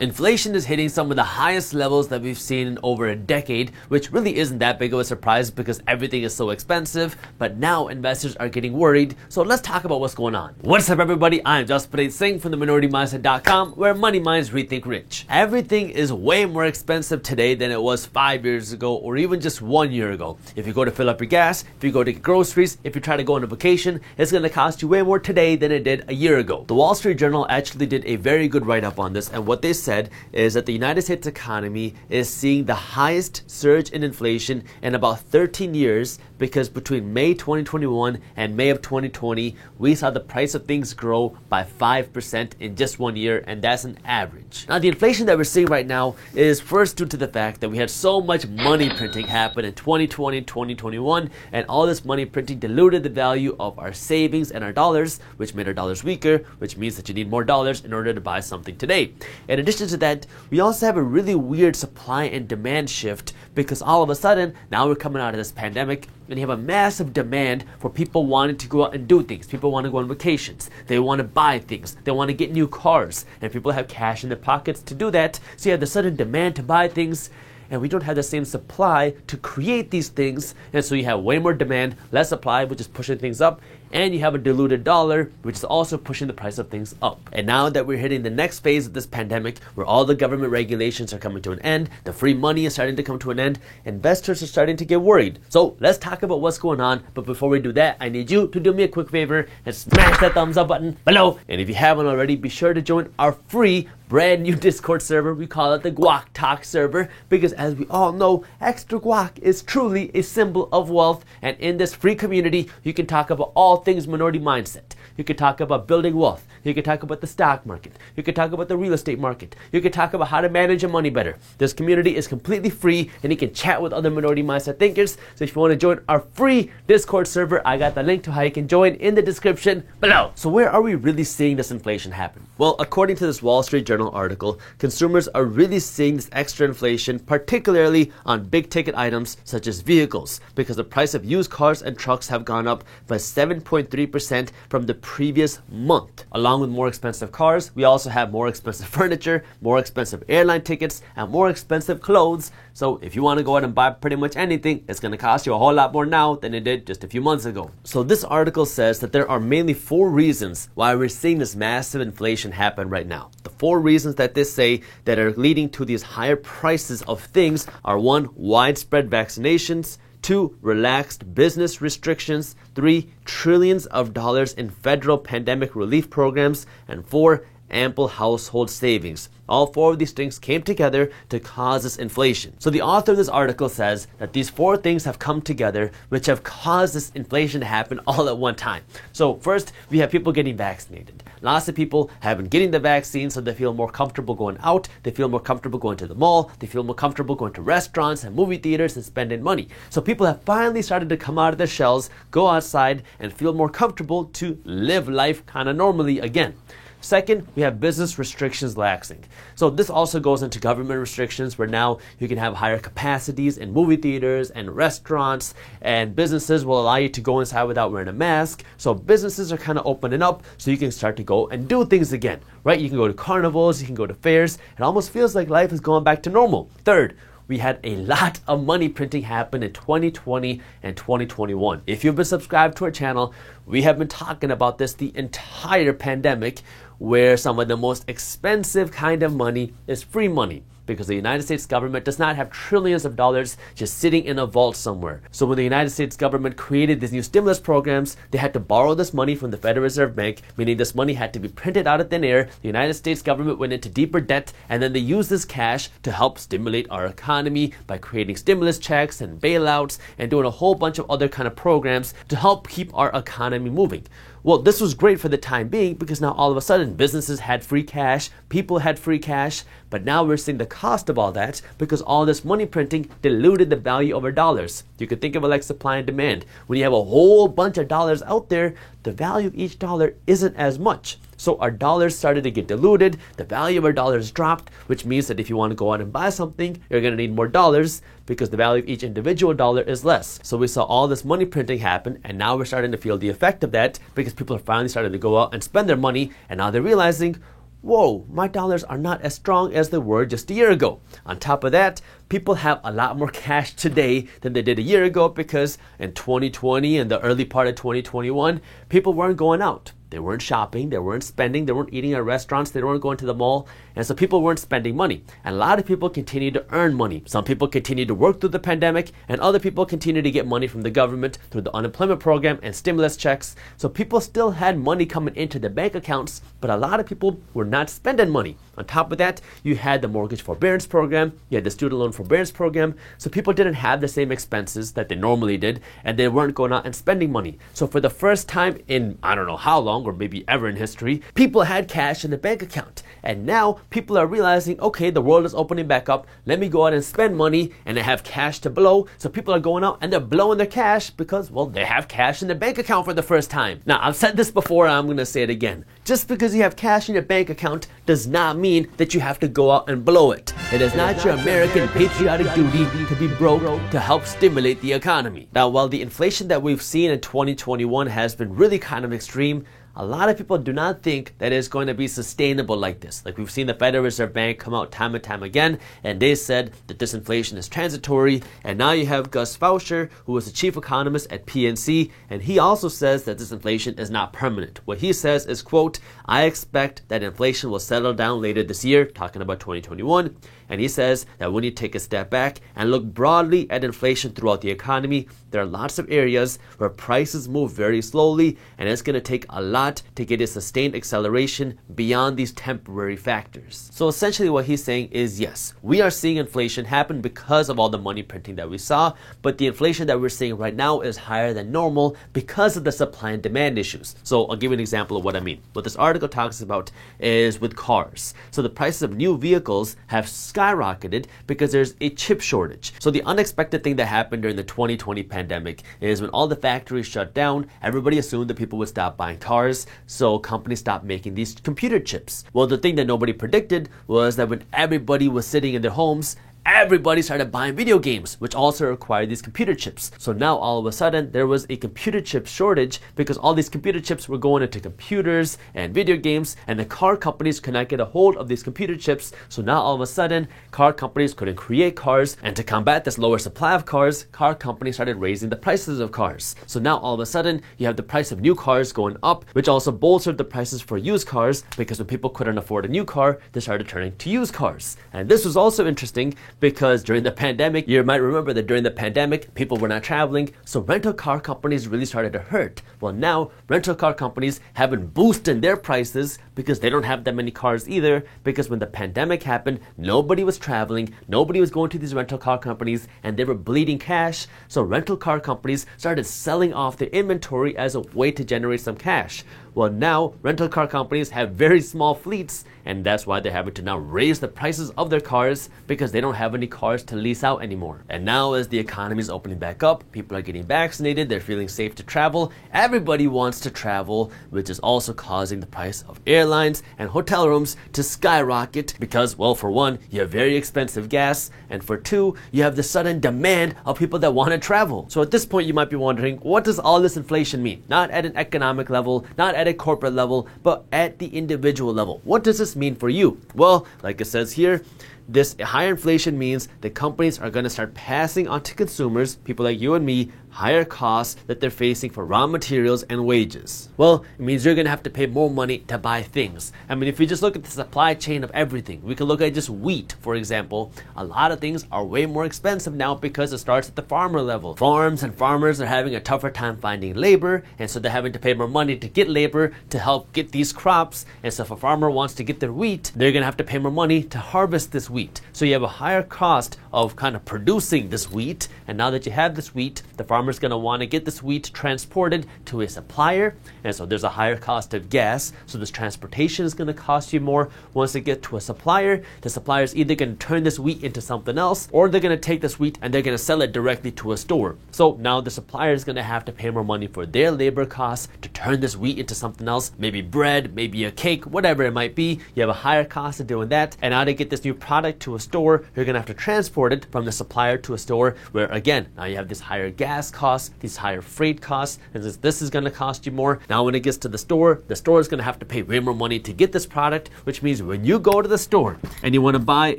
Inflation is hitting some of the highest levels that we've seen in over a decade, which really isn't that big of a surprise because everything is so expensive, but now investors are getting worried, so let's talk about what's going on. What's up everybody, I'm Jaspreet Singh from theminoritymindset.com, where money minds rethink rich. Everything is way more expensive today than it was 5 years ago or even just 1 year ago. If you go to fill up your gas, if you go to get groceries, if you try to go on a vacation, it's going to cost you way more today than it did a year ago. The Wall Street Journal actually did a very good write-up on this, and what they said is that the United States economy is seeing the highest surge in inflation in about 13 years because between May 2021 and May of 2020, we saw the price of things grow by 5% in just 1 year, and that's an average. Now, the inflation that we're seeing right now is first due to the fact that we had so much money printing happen in 2020 and 2021, and all this money printing diluted the value of our savings and our dollars, which made our dollars weaker, which means that you need more dollars in order to buy something today. In addition to that, we also have a really weird supply and demand shift because all of a sudden, now we're coming out of this pandemic and you have a massive demand for people wanting to go out and do things. People want to go on vacations. They want to buy things. They want to get new cars. And people have cash in their pockets to do that. So you have the sudden demand to buy things, and we don't have the same supply to create these things, and so you have way more demand, less supply, which is pushing things up, and you have a diluted dollar, which is also pushing the price of things up. And now that we're hitting the next phase of this pandemic, where all the government regulations are coming to an end, the free money is starting to come to an end, investors are starting to get worried. So let's talk about what's going on, but before we do that, I need you to do me a quick favor and smash that thumbs up button below. And if you haven't already, be sure to join our free brand new Discord server. We call it the Guac Talk server because, as we all know, extra guac is truly a symbol of wealth, and in this free community you can talk about all things minority mindset. You can talk about building wealth. You can talk about the stock market. You can talk about the real estate market. You can talk about how to manage your money better. This community is completely free, and you can chat with other minority mindset thinkers. So if you want to join our free Discord server, I got the link to how you can join in the description below. So where are we really seeing this inflation happen? Well, according to this Wall Street Journal article, consumers are really seeing this extra inflation, particularly on big ticket items such as vehicles, because the price of used cars and trucks have gone up by 7.3% from the previous month. Along with more expensive cars, we also have more expensive furniture, more expensive airline tickets, and more expensive clothes. So if you want to go out and buy pretty much anything, it's going to cost you a whole lot more now than it did just a few months ago. So this article says that there are mainly 4 reasons why we're seeing this massive inflation happen right now. The 4 reasons that they say that are leading to these higher prices of things are: 1, widespread vaccinations; 2, relaxed business restrictions; 3, trillions of dollars in federal pandemic relief programs; and 4, ample household savings. All 4 of these things came together to cause this inflation. So the author of this article says that these 4 things have come together which have caused this inflation to happen all at one time. So first, we have people getting vaccinated. Lots of people have been getting the vaccine, so they feel more comfortable going out, they feel more comfortable going to the mall, they feel more comfortable going to restaurants and movie theaters and spending money. So people have finally started to come out of their shells, go outside, and feel more comfortable to live life kind of normally again. Second, we have business restrictions laxing. So this also goes into government restrictions, where now you can have higher capacities in movie theaters and restaurants, and businesses will allow you to go inside without wearing a mask. So businesses are kind of opening up so you can start to go and do things again, right? You can go to carnivals, you can go to fairs. It almost feels like life is going back to normal. Third, we had a lot of money printing happen in 2020 and 2021. If you've been subscribed to our channel, we have been talking about this the entire pandemic, where some of the most expensive kind of money is free money, because the United States government does not have trillions of dollars just sitting in a vault somewhere. So when the United States government created these new stimulus programs, they had to borrow this money from the Federal Reserve Bank, meaning this money had to be printed out of thin air. The United States government went into deeper debt, and then they used this cash to help stimulate our economy by creating stimulus checks and bailouts and doing a whole bunch of other kind of programs to help keep our economy moving. Well, this was great for the time being because now all of a sudden businesses had free cash, people had free cash, but now we're seeing the cost of all that because all this money printing diluted the value of our dollars. You could think of it like supply and demand. When you have a whole bunch of dollars out there, the value of each dollar isn't as much. So our dollars started to get diluted, the value of our dollars dropped, which means that if you want to go out and buy something, you're going to need more dollars because the value of each individual dollar is less. So we saw all this money printing happen, and now we're starting to feel the effect of that because people are finally starting to go out and spend their money, and now they're realizing, whoa, my dollars are not as strong as they were just a year ago. On top of that, people have a lot more cash today than they did a year ago because in 2020 and the early part of 2021, people weren't going out. They weren't shopping, they weren't spending, they weren't eating at restaurants, they weren't going to the mall, and so people weren't spending money. And a lot of people continue to earn money. Some people continue to work through the pandemic, and other people continue to get money from the government through the unemployment program and stimulus checks. So people still had money coming into their bank accounts, but a lot of people were not spending money. On top of that, you had the mortgage forbearance program, you had the student loan forbearance program, so people didn't have the same expenses that they normally did, and they weren't going out and spending money. So for the first time in I don't know how long, or maybe ever in history, people had cash in the bank account. And now people are realizing, okay, the world is opening back up, let me go out and spend money, and they have cash to blow. So people are going out and they're blowing their cash because, well, they have cash in their bank account for the first time. Now, I've said this before, I'm going to say it again. Just because you have cash in your bank account does not mean that you have to go out and blow it. It is not your American patriotic duty to be broke to help stimulate the economy. Now, while the inflation that we've seen in 2021 has been really kind of extreme, a lot of people do not think that it's going to be sustainable like this. Like we've seen the Federal Reserve Bank come out time and time again, and they said that this inflation is transitory. And now you have Gus Faucher, who was the chief economist at PNC, and he also says that this inflation is not permanent. What he says is, quote, I expect that inflation will settle down later this year, talking about 2021. And he says that when you take a step back and look broadly at inflation throughout the economy, there are lots of areas where prices move very slowly, and it's going to take a lot to get a sustained acceleration beyond these temporary factors. So essentially what he's saying is, yes, we are seeing inflation happen because of all the money printing that we saw, but the inflation that we're seeing right now is higher than normal because of the supply and demand issues. So I'll give you an example of what I mean. What this article talks about is with cars. So the prices of new vehicles have skyrocketed because there's a chip shortage. So the unexpected thing that happened during the 2020 pandemic is when all the factories shut down, everybody assumed that people would stop buying cars, so companies stopped making these computer chips. Well, the thing that nobody predicted was that when everybody was sitting in their homes, everybody started buying video games, which also required these computer chips. So now all of a sudden there was a computer chip shortage because all these computer chips were going into computers and video games, and the car companies could not get a hold of these computer chips. So now all of a sudden car companies couldn't create cars, and to combat this lower supply of cars, car companies started raising the prices of cars. So now all of a sudden you have the price of new cars going up, which also bolstered the prices for used cars because when people couldn't afford a new car, they started turning to used cars. And this was also interesting because during the pandemic, you might remember that during the pandemic, people were not traveling, so rental car companies really started to hurt. Well, now rental car companies have been boosting their prices because they don't have that many cars either, because when the pandemic happened, nobody was traveling, nobody was going to these rental car companies, and they were bleeding cash, so rental car companies started selling off their inventory as a way to generate some cash. Well, now rental car companies have very small fleets, and that's why they're having to now raise the prices of their cars because they don't have any cars to lease out anymore. And now as the economy is opening back up, people are getting vaccinated, they're feeling safe to travel, everybody wants to travel, which is also causing the price of airlines and hotel rooms to skyrocket because, well, for one, you have very expensive gas, and for two, you have the sudden demand of people that want to travel. So at this point, you might be wondering, what does all this inflation mean? Not at an economic level, not at a corporate level, but at the individual level. What does this mean for you? Well, like it says here, this higher inflation means that companies are going to start passing on to consumers, people like you and me, higher costs that they're facing for raw materials and wages. Well, it means you're going to have to pay more money to buy things. I mean, if you just look at the supply chain of everything, we can look at just wheat, for example. A lot of things are way more expensive now because it starts at the farmer level. Farms and farmers are having a tougher time finding labor, and so they're having to pay more money to get labor to help get these crops. And so if a farmer wants to get their wheat, they're going to have to pay more money to harvest this wheat. So you have a higher cost of kind of producing this wheat, and now that you have this wheat, the farmer's going to want to get this wheat transported to a supplier, and so there's a higher cost of gas, so this transportation is going to cost you more. Once it gets to a supplier, the supplier is either going to turn this wheat into something else, or they're going to take this wheat and they're going to sell it directly to a store. So now the supplier is going to have to pay more money for their labor costs to turn this wheat into something else, maybe bread, maybe a cake, whatever it might be. You have a higher cost of doing that, and now to get this new product product to a store, you're going to have to transport it from the supplier to a store where, again, now you have these higher gas costs, these higher freight costs, and this is going to cost you more. Now when it gets to the store is going to have to pay way more money to get this product, which means when you go to the store and you want to buy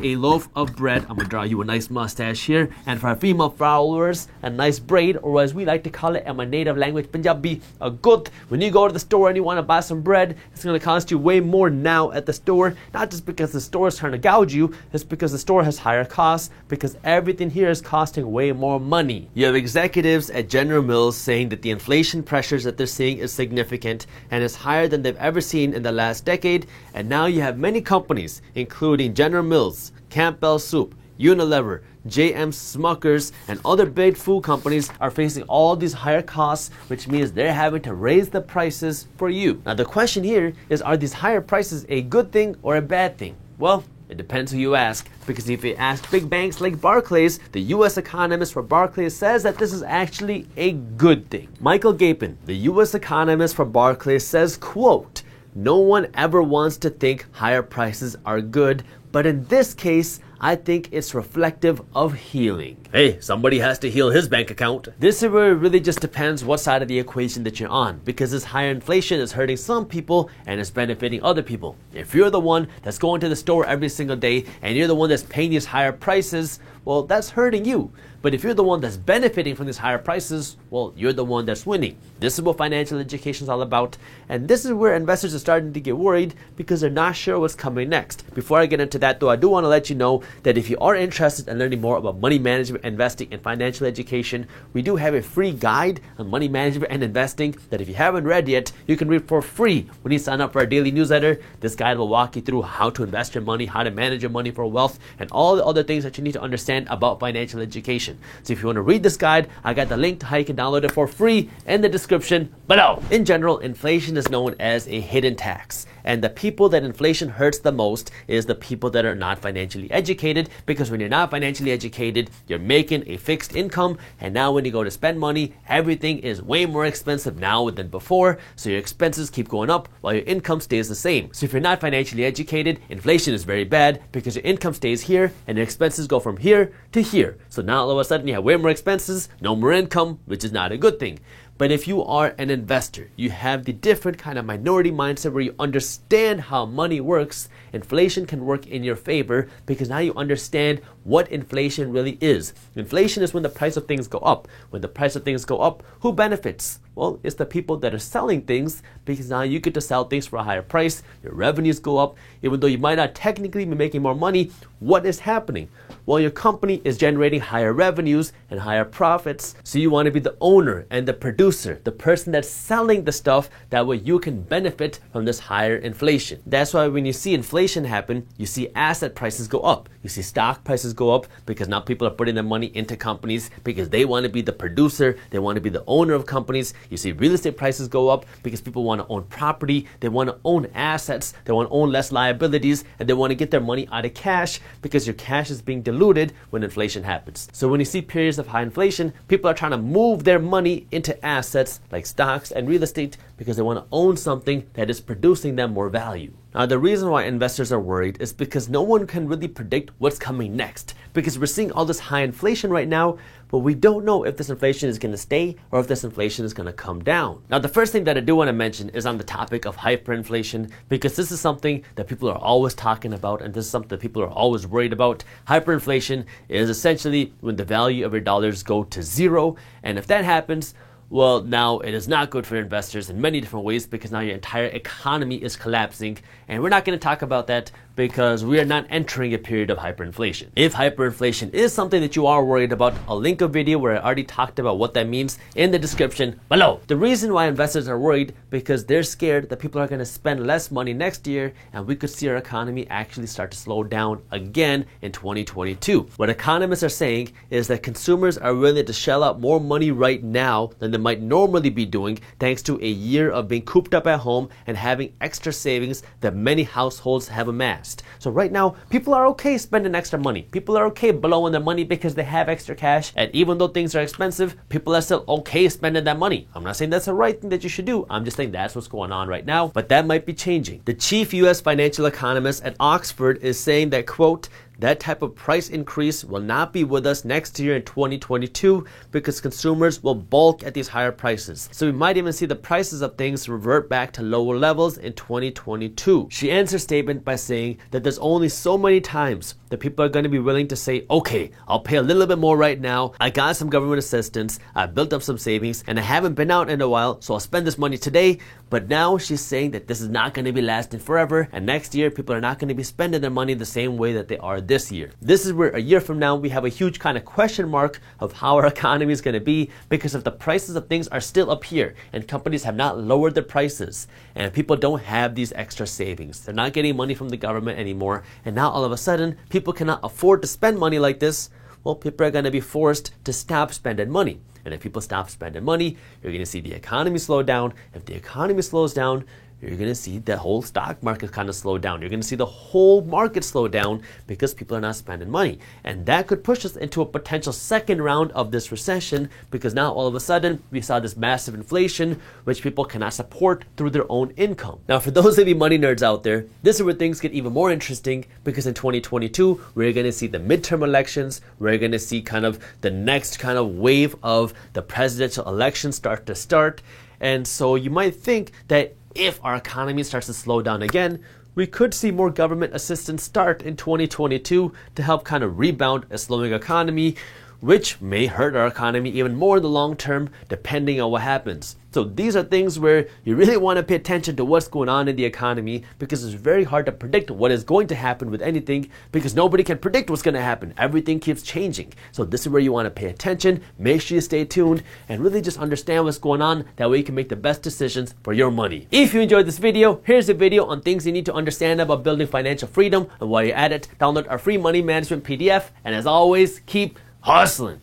a loaf of bread, I'm going to draw you a nice mustache here, and for our female followers, a nice braid, or as we like to call it in my native language, Punjabi, a gut. When you go to the store and you want to buy some bread, it's going to cost you way more now at the store, not just because the store is trying to gouge you, it's because the store has higher costs, because everything here is costing way more money. You have executives at General Mills saying that the inflation pressures that they're seeing is significant and is higher than they've ever seen in the last decade, and now you have many companies, including General Mills, Campbell Soup, Unilever, JM Smuckers, and other big food companies are facing all these higher costs, which means they're having to raise the prices for you. Now the question here is, are these higher prices a good thing or a bad thing? Well, it depends who you ask, because if you ask big banks like Barclays, the US economist for Barclays says that this is actually a good thing. Michael Gapin, the US economist for Barclays, says, quote, "No one ever wants to think higher prices are good, but in this case, I think it's reflective of healing." Hey, somebody has to heal his bank account. This is where it really just depends what side of the equation that you're on, because this higher inflation is hurting some people and it's benefiting other people. If you're the one that's going to the store every single day and you're the one that's paying these higher prices, well, that's hurting you. But if you're the one that's benefiting from these higher prices, well, you're the one that's winning. This is what financial education is all about. And this is where investors are starting to get worried because they're not sure what's coming next. Before I get into that, though, I do want to let you know that if you are interested in learning more about money management, investing, and financial education, we do have a free guide on money management and investing that if you haven't read yet, you can read for free when you sign up for our daily newsletter. This guide will walk you through how to invest your money, how to manage your money for wealth, and all the other things that you need to understand about financial education. So if you want to read this guide, I got the link to how you can download it for free in the description below. In general, inflation is known as a hidden tax. And the people that inflation hurts the most is the people that are not financially educated, because when you're not financially educated, you're making a fixed income, and now when you go to spend money, everything is way more expensive now than before, so your expenses keep going up while your income stays the same. So if you're not financially educated, inflation is very bad because your income stays here and your expenses go from here to here. So now all of a sudden you have way more expenses, no more income, which is not a good thing. But if you are an investor, you have the different kind of minority mindset where you understand how money works, inflation can work in your favor because now you understand what inflation really is. Inflation is when the price of things go up. When the price of things go up, who benefits? Well, it's the people that are selling things, because now you get to sell things for a higher price. Your revenues go up. Even though you might not technically be making more money, what is happening? Well, your company is generating higher revenues and higher profits, so you want to be the owner and the producer, the person that's selling the stuff, that way you can benefit from this higher inflation. That's why when you see inflation happen, you see asset prices go up. You see stock prices go up because now people are putting their money into companies because they want to be the producer, they want to be the owner of companies. You see real estate prices go up because people want to own property, they want to own assets, they want to own less liabilities, and they want to get their money out of cash because your cash is being diluted when inflation happens. So when you see periods of high inflation, people are trying to move their money into assets like stocks and real estate because they want to own something that is producing them more value. Now, the reason why investors are worried is because no one can really predict what's coming next, because we're seeing all this high inflation right now, but we don't know if this inflation is going to stay or if this inflation is going to come down. Now, the first thing that I do want to mention is on the topic of hyperinflation, because this is something that people are always talking about, and this is something that people are always worried about. Hyperinflation is essentially when the value of your dollars go to zero, and if that happens, well, now it is not good for investors in many different ways, because now your entire economy is collapsing, and we're not going to talk about that because we are not entering a period of hyperinflation. If hyperinflation is something that you are worried about, I'll link a video where I already talked about what that means in the description below. The reason why investors are worried, because they're scared that people are going to spend less money next year, and we could see our economy actually start to slow down again in 2022. What economists are saying is that consumers are willing to shell out more money right now than they might normally be doing, thanks to a year of being cooped up at home and having extra savings that many households have amassed. So right now, people are okay spending extra money. People are okay blowing their money because they have extra cash. And even though things are expensive, people are still okay spending that money. I'm not saying that's the right thing that you should do. I'm just saying that's what's going on right now. But that might be changing. The chief U.S. financial economist at Oxford is saying that, quote, that type of price increase will not be with us next year in 2022 because consumers will balk at these higher prices. So we might even see the prices of things revert back to lower levels in 2022. She ends her statement by saying that there's only so many times that people are going to be willing to say, okay, I'll pay a little bit more right now. I got some government assistance, I built up some savings, and I haven't been out in a while, so I'll spend this money today. But now she's saying that this is not going to be lasting forever, and next year people are not going to be spending their money the same way that they are this year. This is where a year from now we have a huge kind of question mark of how our economy is going to be, because if the prices of things are still up here and companies have not lowered their prices and people don't have these extra savings, they're not getting money from the government anymore, and now all of a sudden people cannot afford to spend money like this, well, people are going to be forced to stop spending money. And if people stop spending money, you're going to see the economy slow down. If the economy slows down, you're going to see the whole stock market kind of slow down. You're going to see the whole market slow down because people are not spending money. And that could push us into a potential second round of this recession, because now all of a sudden we saw this massive inflation which people cannot support through their own income. Now, for those of you money nerds out there, this is where things get even more interesting, because in 2022 we're going to see the midterm elections. We're going to see kind of the next kind of wave of the presidential election start. And so you might think that if our economy starts to slow down again, we could see more government assistance start in 2022 to help kind of rebound a slowing economy, which may hurt our economy even more in the long term, depending on what happens. So these are things where you really want to pay attention to what's going on in the economy, because it's very hard to predict what is going to happen with anything, because nobody can predict what's going to happen. Everything keeps changing. So this is where you want to pay attention, make sure you stay tuned, and really just understand what's going on. That way you can make the best decisions for your money. If you enjoyed this video, here's a video on things you need to understand about building financial freedom. And while you're at it, download our free money management PDF. And as always, keep hustling.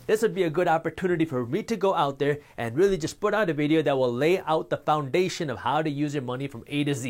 This would be a good opportunity for me to go out there and really just put out a video that will lay out the foundation of how to use your money from A to Z.